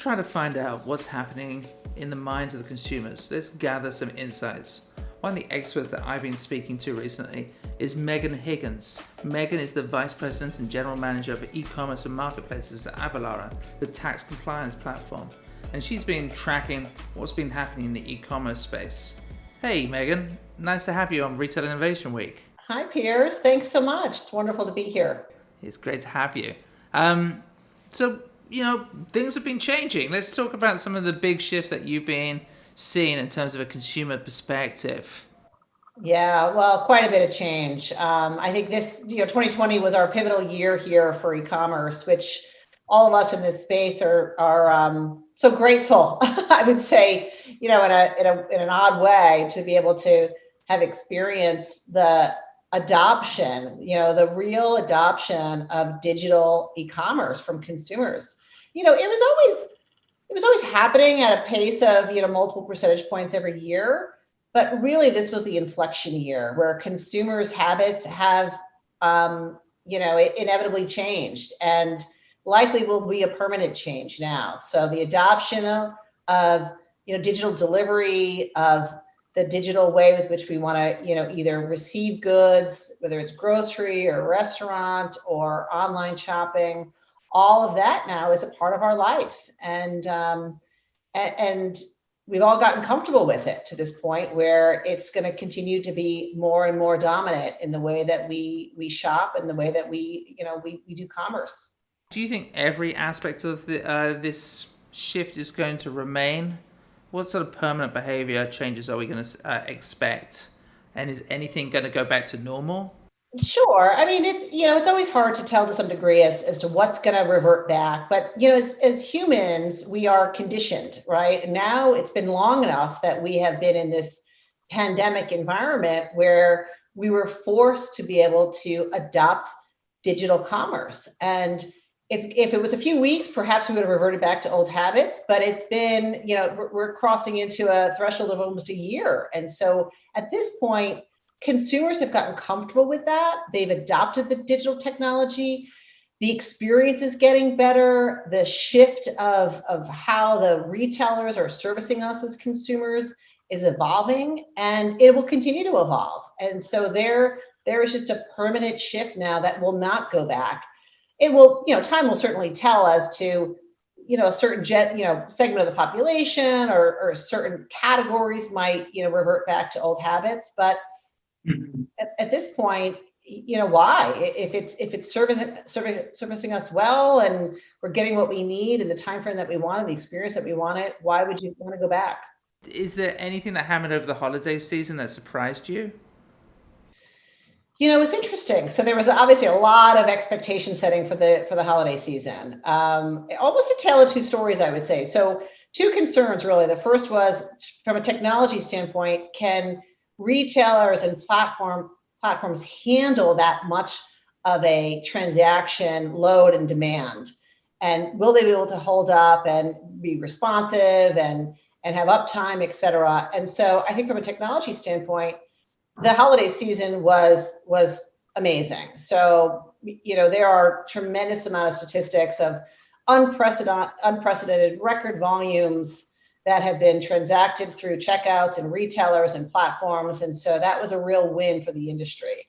try to find out what's happening in the minds of the consumers. Let's gather some insights. One of the experts that I've been speaking to recently is Megan Higgins. Megan is the Vice President and General Manager of e-commerce and marketplaces at Avalara, the tax compliance platform. And she's been tracking what's been happening in the e-commerce space. Hey Megan, nice to have you on Retail Innovation Week. Hi, Piers. Thanks so much. It's wonderful to be here. It's great to have you. So, things have been changing. Let's talk about some of the big shifts that you've been seeing in terms of a consumer perspective. Yeah, well, quite a bit of change. I think 2020 was our pivotal year here for e-commerce, which all of us in this space are so grateful. I would say, in an odd way, to be able to have experienced the adoption, the real adoption of digital e-commerce from consumers. It was always happening at a pace of, multiple percentage points every year. But really, this was the inflection year where consumers' habits have, inevitably changed and likely will be a permanent change now. So the adoption of digital delivery, of the digital way with which we want to, either receive goods, whether it's grocery or restaurant or online shopping, all of that now is a part of our life. And we've all gotten comfortable with it to this point where it's going to continue to be more and more dominant in the way that we shop and the way that we do commerce. Do you think every aspect of this shift is going to remain? What sort of permanent behavior changes are we going to expect? And is anything going to go back to normal? Sure. I mean, it's always hard to tell to some degree as to what's going to revert back. But, as humans, we are conditioned, right? And now it's been long enough that we have been in this pandemic environment where we were forced to be able to adopt digital commerce. And if it was a few weeks, perhaps we would have reverted back to old habits. But it's been, we're crossing into a threshold of almost a year. And so at this point, consumers have gotten comfortable with that. They've adopted the digital technology. The experience is getting better. The shift of how the retailers are servicing us as consumers is evolving, and it will continue to evolve. And so there is just a permanent shift now that will not go back. It will, time will certainly tell as to, a certain segment of the population or certain categories might, revert back to old habits. But at this point, why? If it's servicing us well and we're getting what we need in the time frame that we wanted, the experience that we wanted, why would you want to go back? Is there anything that happened over the holiday season that surprised you? It's interesting. So there was obviously a lot of expectation setting for the holiday season. Almost a tale of two stories, I would say. So two concerns, really. The first was, from a technology standpoint, can retailers and platforms handle that much of a transaction load and demand? And will they be able to hold up and be responsive and have uptime, et cetera? And so I think from a technology standpoint, the holiday season was amazing. So, there are tremendous amount of statistics of unprecedented record volumes that have been transacted through checkouts and retailers and platforms. And so that was a real win for the industry.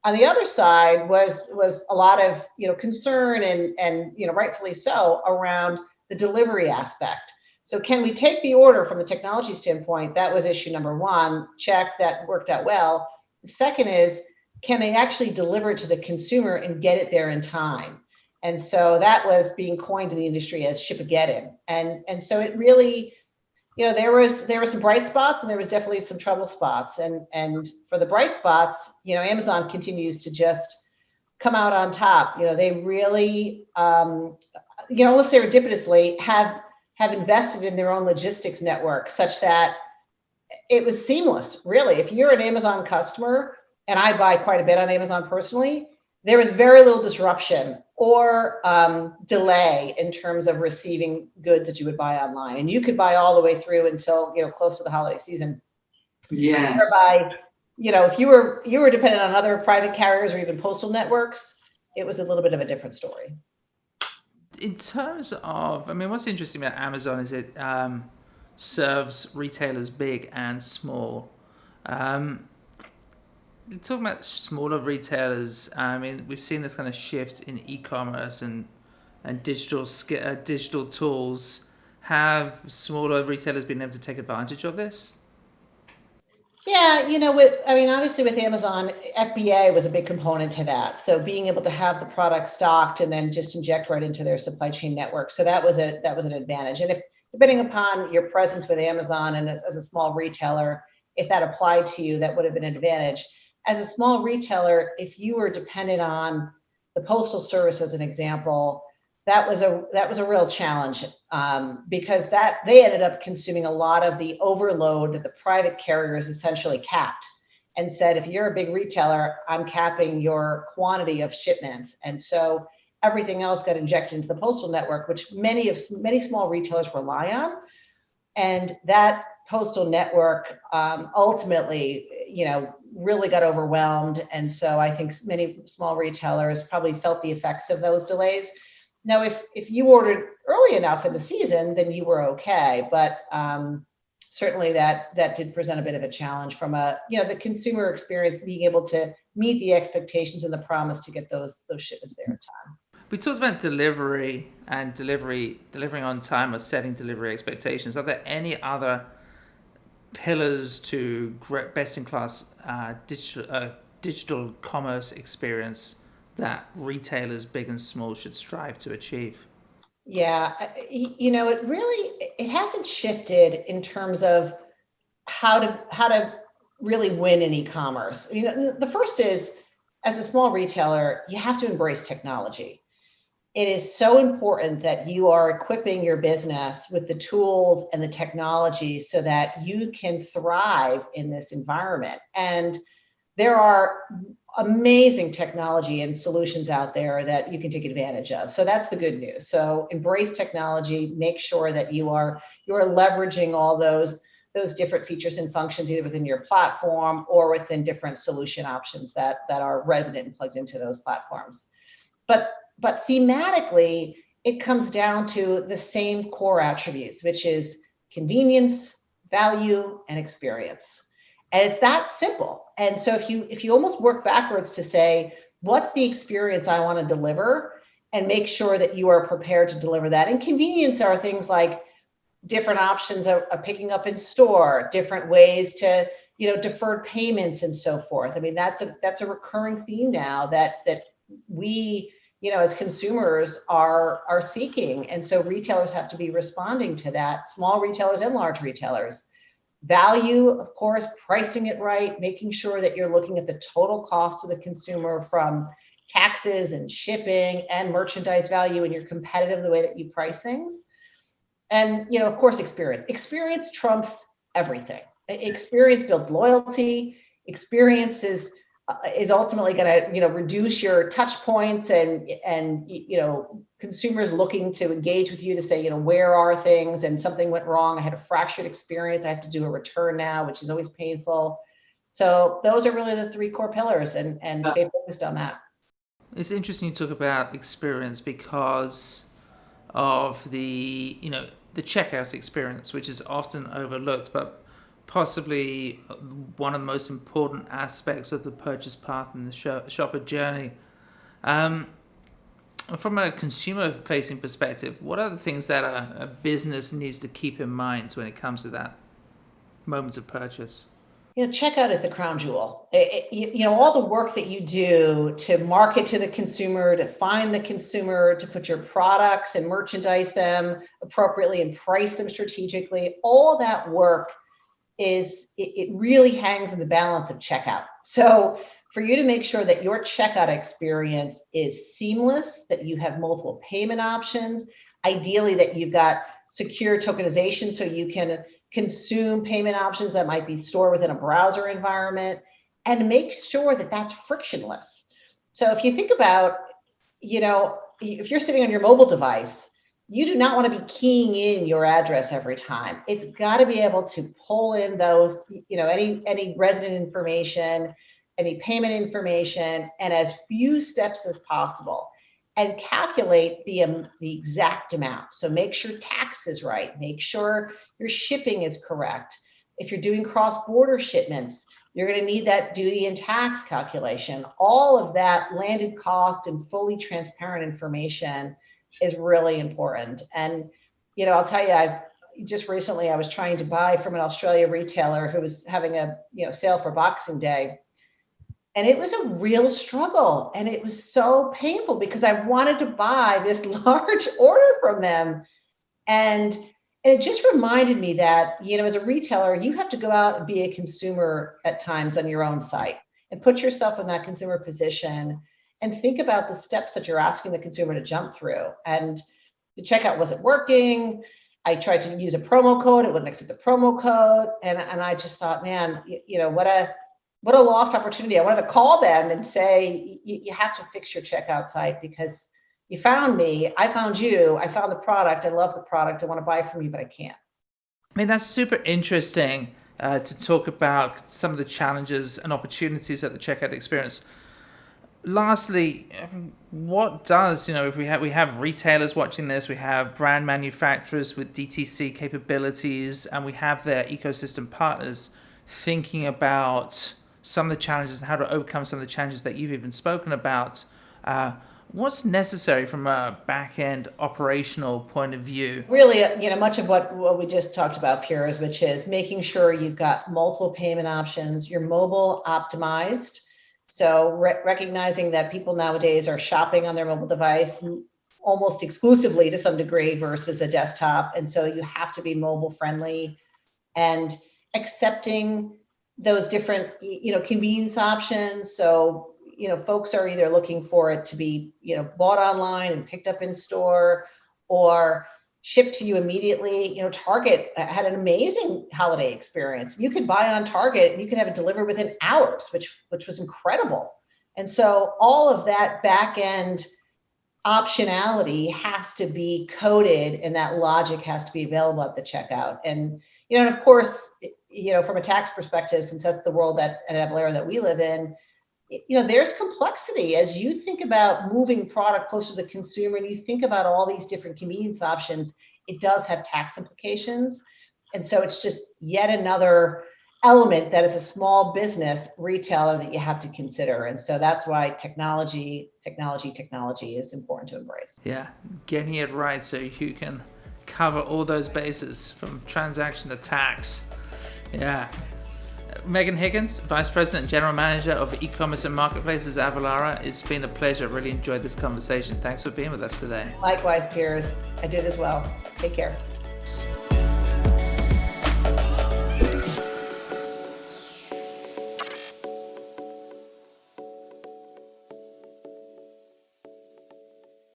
On the other side was a lot of concern and rightfully so around the delivery aspect. So can we take the order from the technology standpoint? That was issue number one. Check, that worked out well. The second is, can they actually deliver it to the consumer and get it there in time? And so that was being coined in the industry as Shipageddon. And so it really, there were some bright spots and there was definitely some trouble spots. And for the bright spots, Amazon continues to just come out on top. They really, almost serendipitously have invested in their own logistics network such that it was seamless, really. If you're an Amazon customer, and I buy quite a bit on Amazon personally, there was very little disruption or delay in terms of receiving goods that you would buy online. And you could buy all the way through until, close to the holiday season. Yes. Whereby, if you were dependent on other private carriers or even postal networks, it was a little bit of a different story. In terms of, I mean, what's interesting about Amazon is it serves retailers big and small. Um, Talking about smaller retailers, I mean, we've seen this kind of shift in e-commerce and digital tools. Have smaller retailers been able to take advantage of this? Yeah, obviously with Amazon, FBA was a big component to that. So being able to have the product stocked and then just inject right into their supply chain network. So that was an advantage. And if depending upon your presence with Amazon and as a small retailer, if that applied to you, that would have been an advantage. As a small retailer, if you were dependent on the postal service as an example, that was a real challenge, because that they ended up consuming a lot of the overload that the private carriers essentially capped and said, if you're a big retailer, I'm capping your quantity of shipments. And so everything else got injected into the postal network, which many small retailers rely on. And that postal network ultimately, really got overwhelmed. And so I think many small retailers probably felt the effects of those delays. Now, if you ordered early enough in the season, then you were okay. But certainly that did present a bit of a challenge from the consumer experience, being able to meet the expectations and the promise to get those shipments there in time. We talked about delivery and delivering on time or setting delivery expectations. Are there any other pillars to best in class digital commerce experience that retailers, big and small, should strive to achieve? Yeah, it hasn't shifted in terms of how to really win in e-commerce. The first is, as a small retailer, you have to embrace technology. It is so important that you are equipping your business with the tools and the technology so that you can thrive in this environment. And there are amazing technology and solutions out there that you can take advantage of. So that's the good news. So embrace technology, make sure that you are leveraging all those different features and functions either within your platform or within different solution options that are resident and plugged into those platforms. But thematically, it comes down to the same core attributes, which is convenience, value, and experience. And it's that simple. And so if you almost work backwards to say, what's the experience I want to deliver, and make sure that you are prepared to deliver that. And convenience are things like different options of picking up in store, different ways to, deferred payments and so forth. I mean, that's a recurring theme now that we, as consumers are seeking. And so retailers have to be responding to that, small retailers and large retailers. Value, of course, pricing it right, making sure that you're looking at the total cost to the consumer from taxes and shipping and merchandise value, and you're competitive the way that you price things. And, of course, experience. Experience trumps everything. Experience builds loyalty. Experience is ultimately going to, reduce your touch points and consumers looking to engage with you to say, where are things, and something went wrong. I had a fractured experience. I have to do a return now, which is always painful. So those are really the three core pillars, and stay focused on that. It's interesting to talk about experience because of the the checkout experience, which is often overlooked, but possibly one of the most important aspects of the purchase path in the shopper journey. Um, from a consumer-facing perspective, what are the things that a business needs to keep in mind when it comes to that moment of purchase? Checkout is the crown jewel. All the work that you do to market to the consumer, to find the consumer, to put your products and merchandise them appropriately and price them strategically, all that work it really hangs in the balance of checkout. So for you to make sure that your checkout experience is seamless, that you have multiple payment options, ideally that you've got secure tokenization so you can consume payment options that might be stored within a browser environment, and make sure that that's frictionless. So if you think about, if you're sitting on your mobile device, you do not want to be keying in your address every time. It's got to be able to pull in those, any resident information, any payment information, and as few steps as possible. and calculate the exact amount. So make sure tax is right, make sure your shipping is correct. If you're doing cross-border shipments, you're going to need that duty and tax calculation. All of that landed cost and fully transparent information is really important. And, I'll tell you, just recently I was trying to buy from an Australia retailer who was having a sale for Boxing Day. And it was a real struggle. And it was so painful because I wanted to buy this large order from them. And it just reminded me that, as a retailer, you have to go out and be a consumer at times on your own site and put yourself in that consumer position and think about the steps that you're asking the consumer to jump through. And the checkout wasn't working. I tried to use a promo code. It wouldn't accept the promo code. And I just thought, man, what a lost opportunity. I wanted to call them and say, you have to fix your checkout site because you found me, I found you, I found the product, I love the product, I want to buy from you, but I can't. I mean, that's super interesting to talk about some of the challenges and opportunities at the checkout experience. Lastly, what does, if we have retailers watching this, we have brand manufacturers with DTC capabilities, and we have their ecosystem partners thinking about some of the challenges and how to overcome some of the challenges that you've even spoken about. What's necessary from a back-end operational point of view? Really, much of what we just talked about, Piers, which is making sure you've got multiple payment options, you're mobile optimized. So recognizing that people nowadays are shopping on their mobile device almost exclusively to some degree versus a desktop. And so you have to be mobile friendly and accepting those different, convenience options. So, folks are either looking for it to be, bought online and picked up in store or shipped to you immediately. Target had an amazing holiday experience. You could buy on Target and you could have it delivered within hours, which was incredible. And so all of that back end optionality has to be coded and that logic has to be available at the checkout. And, and of course, from a tax perspective, since that's the world at Avalara that we live in, there's complexity as you think about moving product closer to the consumer and you think about all these different convenience options, it does have tax implications. And so it's just yet another element that as a small business retailer that you have to consider. And so that's why technology is important to embrace. Yeah, getting it right so you can cover all those bases from transaction to tax. Yeah. Megan Higgins, Vice President and General Manager of E-commerce and Marketplaces, Avalara. It's been a pleasure. Really enjoyed this conversation. Thanks for being with us today. Likewise, Piers. I did as well. Take care.